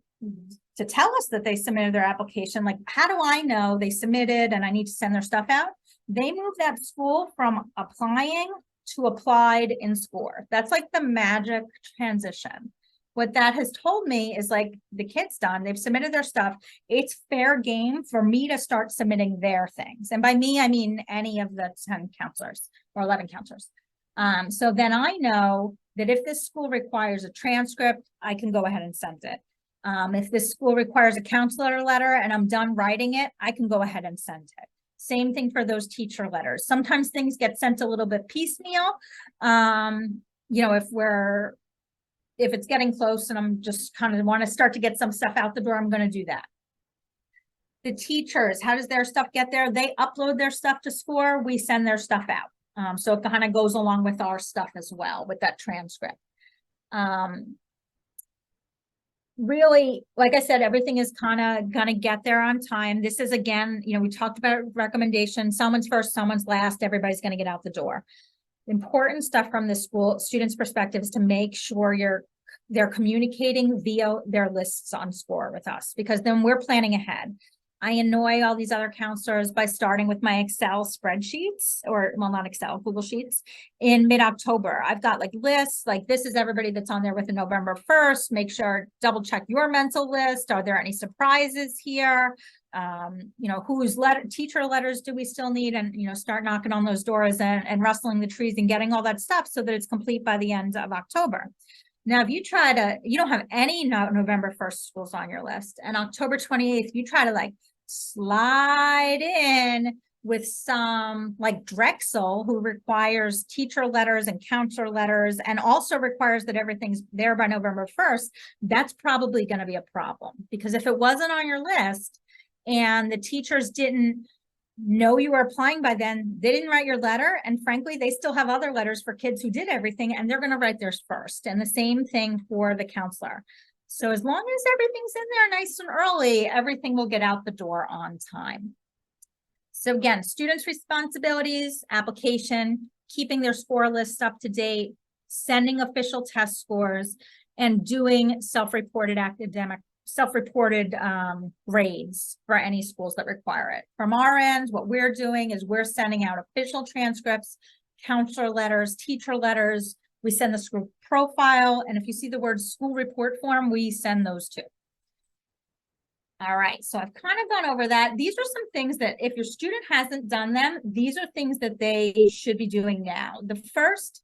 to tell us that they submitted their application, like, how do I know they submitted and I need to send their stuff out? They move that school from applying to applied in SCORE. That's like the magic transition. What that has told me is, like, the kid's done, they've submitted their stuff. It's fair game for me to start submitting their things. And by me, I mean any of the 10 counselors or 11 counselors. So then I know that if this school requires a transcript, I can go ahead and send it. If this school requires a counselor letter and I'm done writing it, I can go ahead and send it. Same thing for those teacher letters. Sometimes things get sent a little bit piecemeal. You know, if it's getting close and I'm just kind of want to start to get some stuff out the door, I'm going to do that. The teachers, how does their stuff get there? They upload their stuff to SCORE, we send their stuff out. So it kind of goes along with our stuff as well, with that transcript. Really, like I said, everything is kind of going to get there on time. This is, again, you know, we talked about recommendations. Someone's first, someone's last. Everybody's going to get out the door. Important stuff from the school students' perspective is to make sure they're communicating via their lists on SCORE with us, because then we're planning ahead. I annoy all these other counselors by starting with my Excel spreadsheets, or well, not Excel, Google Sheets, in mid-October. I've got like lists, like this is everybody that's on there with the November 1st. Make sure, double check your mental list. Are there any surprises here? You know, whose teacher letters do we still need? And, you know, start knocking on those doors and rustling the trees and getting all that stuff so that it's complete by the end of October. Now, if you try to, you don't have any November 1st schools on your list, and October 28th, you try to like slide in with some like Drexel, who requires teacher letters and counselor letters, and also requires that everything's there by November 1st, that's probably going to be a problem. Because if it wasn't on your list and the teachers didn't know you were applying by then, they didn't write your letter. And frankly, they still have other letters for kids who did everything, and they're going to write theirs first. And the same thing for the counselor. So as long as everything's in there nice and early, everything will get out the door on time. So again, students' responsibilities, application, keeping their score lists up to date, sending official test scores, and doing self-reported grades for any schools that require it. From our end, what we're doing is we're sending out official transcripts, counselor letters, teacher letters. We send the school profile, and if you see the word school report form, we send those too. All right, so I've kind of gone over that. These are some things that if your student hasn't done them, these are things that they should be doing now. The first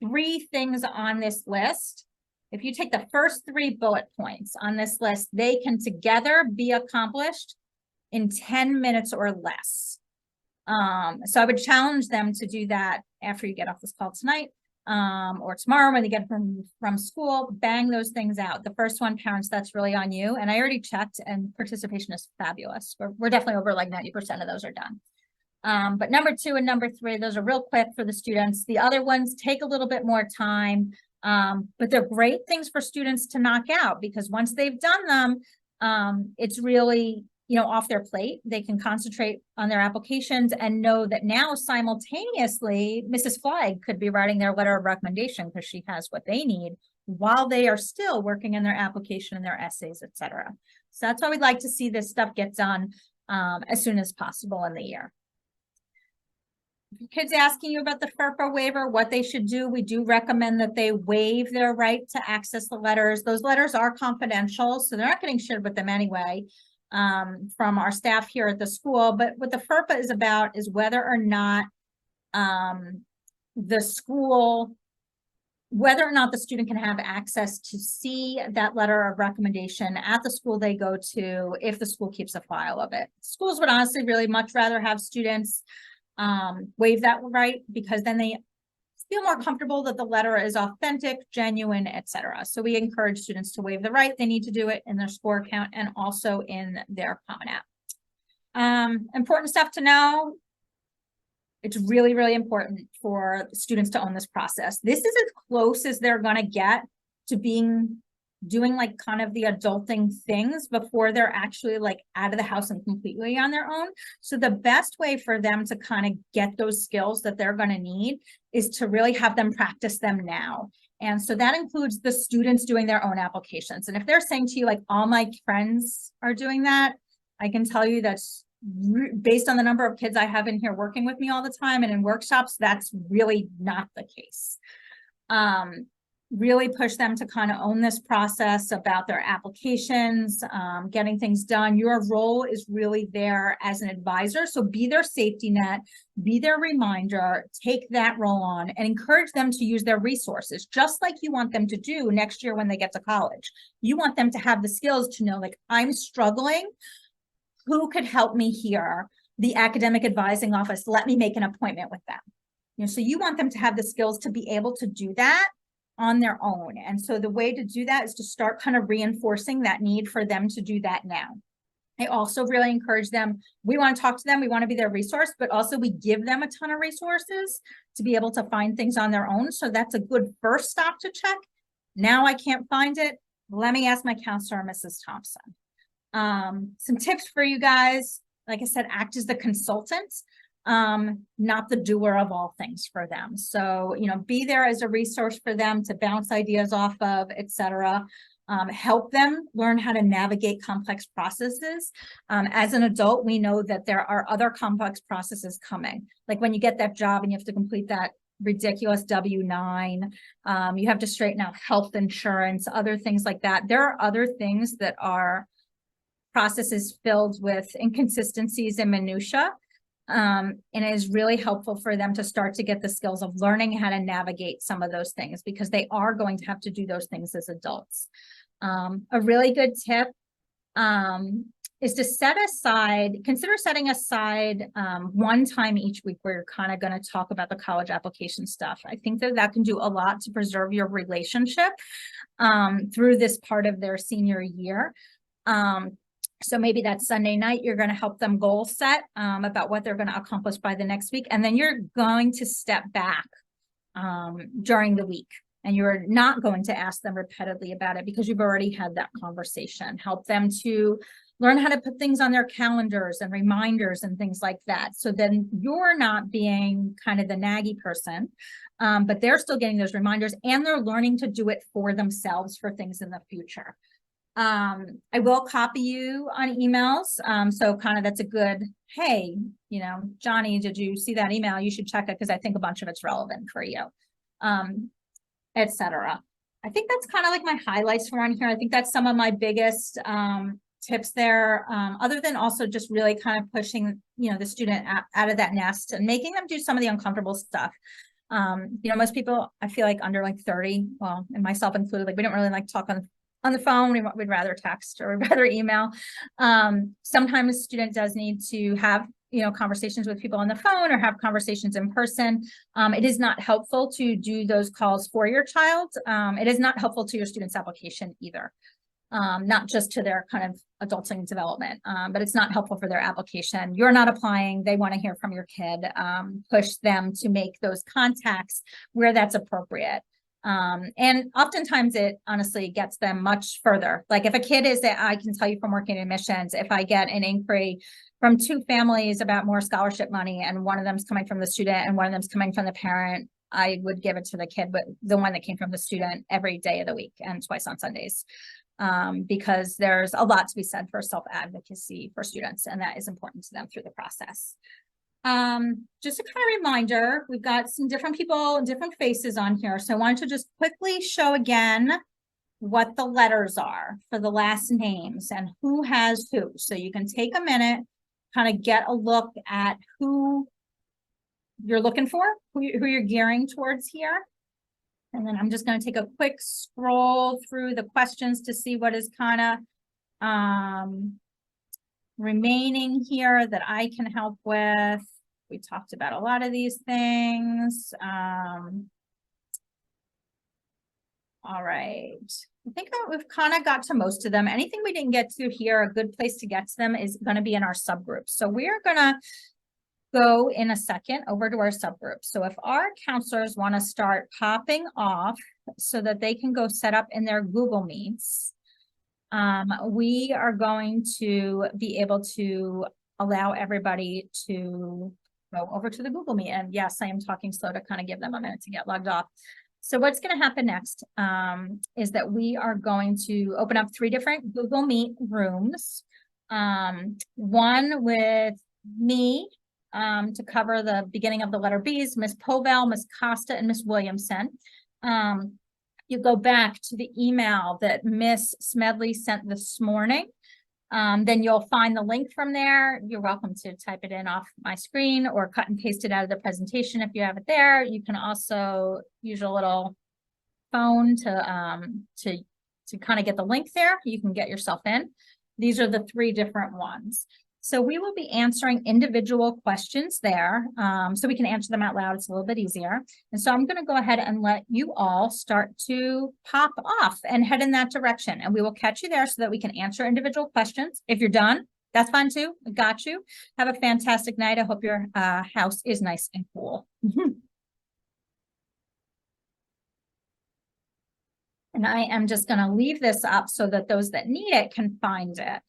3 things on this list, if you take the first 3 bullet points on this list, they can together be accomplished in 10 minutes or less. So I would challenge them to do that after you get off this call tonight, or tomorrow when they get from school. Bang those things out. The first one, parents, that's really on you. And I already checked, and participation is fabulous. We're definitely over like 90% of those are done. But number 2 and number 3, those are real quick for the students. The other ones take a little bit more time, but they're great things for students to knock out, because once they've done them, it's really, you know, off their plate. They can concentrate on their applications and know that now simultaneously Mrs. Flagg could be writing their letter of recommendation because she has what they need while they are still working in their application and their essays, etc. So that's why we'd like to see this stuff get done as soon as possible in the year. If your kid's asking you about the FERPA waiver, what they should do, we do recommend that they waive their right to access the letters. Those letters are confidential, so they're not getting shared with them anyway. From our staff here at the school. But what the FERPA is about is whether or not the student can have access to see that letter of recommendation at the school they go to, if the school keeps a file of it. Schools would honestly really much rather have students waive that right, because then they feel more comfortable that the letter is authentic, genuine, etc. So we encourage students to waive the right. They need to do it in their score account and also in their Common App. Important stuff to know. It's really, really important for students to own this process. This is as close as they're going to get to doing like kind of the adulting things before they're actually like out of the house and completely on their own. So the best way for them to kind of get those skills that they're going to need is to really have them practice them now. And so that includes the students doing their own applications. And if they're saying to you, like, all my friends are doing that, I can tell you that's based on the number of kids I have in here working with me all the time and in workshops, that's really not the case. Really push them to kind of own this process about their applications, getting things done. Your role is really there as an advisor. So be their safety net, be their reminder, take that role on and encourage them to use their resources, just like you want them to do next year when they get to college. You want them to have the skills to know, like, I'm struggling. Who could help me here? The academic advising office, let me make an appointment with them. You know, so you want them to have the skills to be able to do that on their own. And so the way to do that is to start kind of reinforcing that need for them to do that now. I also really encourage them. We want to talk to them. We want to be their resource, but also we give them a ton of resources to be able to find things on their own. So that's a good first stop to check. Now I can't find it. Let me ask my counselor, Mrs. Thompson. Some tips for you guys. Like I said, act as the consultant, not the doer of all things for them. So, you know, be there as a resource for them to bounce ideas off of, etc. help them learn how to navigate complex processes. As an adult, we know that there are other complex processes coming. Like when you get that job and you have to complete that ridiculous W-9, you have to straighten out health insurance, other things like that. There are other things that are processes filled with inconsistencies and minutia. And it is really helpful for them to start to get the skills of learning how to navigate some of those things, because they are going to have to do those things as adults. A really good tip is to consider setting aside one time each week where you're kind of going to talk about the college application stuff. I think that can do a lot to preserve your relationship through this part of their senior year. So maybe that Sunday night, you're going to help them goal set about what they're going to accomplish by the next week. And then you're going to step back during the week. And you're not going to ask them repeatedly about it because you've already had that conversation. Help them to learn how to put things on their calendars and reminders and things like that. So then you're not being kind of the naggy person, but they're still getting those reminders and they're learning to do it for themselves for things in the future. I will copy you on emails. So kind of that's a good, hey, you know, Johnny, did you see that email? You should check it because I think a bunch of it's relevant for you, etc. I think that's kind of like my highlights from around here. I think that's some of my biggest tips there, other than also just really kind of pushing, you know, the student out of that nest and making them do some of the uncomfortable stuff. You know, most people, I feel like under like 30, well, and myself included, like we don't really like talk on the phone. We'd rather text or we'd rather email. Sometimes a student does need to have, you know, conversations with people on the phone or have conversations in person. It is not helpful to do those calls for your child. It is not helpful to your student's application either. Not just to their kind of adulting development, but it's not helpful for their application. You're not applying, they want to hear from your kid. Push them to make those contacts where that's appropriate. And oftentimes it honestly gets them much further. Like if a kid is that, I can tell you from working in admissions, if I get an inquiry from two families about more scholarship money and one of them's coming from the student and one of them's coming from the parent, I would give it to the kid, but the one that came from the student every day of the week and twice on Sundays. Because there's a lot to be said for self-advocacy for students, and that is important to them through the process. Just a kind of reminder, we've got some different people, different faces on here. So I wanted to just quickly show again what the letters are for the last names and who has who. So you can take a minute, kind of get a look at who you're looking for, who you're gearing towards here. And then I'm just going to take a quick scroll through the questions to see what is kind of remaining here that I can help with. We talked about a lot of these things. All right. I think we've kind of got to most of them. Anything we didn't get to here, a good place to get to them is going to be in our subgroups. So we're going to go in a second over to our subgroups. So if our counselors want to start popping off so that they can go set up in their Google Meets, we are going to be able to allow everybody to go over to the Google Meet. And yes, I am talking slow to kind of give them a minute to get logged off. So what's going to happen next is that we are going to open up 3 different Google Meet rooms. One with me, to cover the beginning of the letter B's, Miss Povell, Miss Costa, and Miss Williamson. You go back to the email that Miss Smedley sent this morning. Then you'll find the link from there. You're welcome to type it in off my screen or cut and paste it out of the presentation if you have it there. You can also use your little phone to kind of get the link there. You can get yourself in. These are the 3 different ones. So we will be answering individual questions there, so we can answer them out loud. It's a little bit easier. And so I'm going to go ahead and let you all start to pop off and head in that direction. And we will catch you there so that we can answer individual questions. If you're done, that's fine too. I got you. Have a fantastic night. I hope your house is nice and cool. And I am just going to leave this up so that those that need it can find it.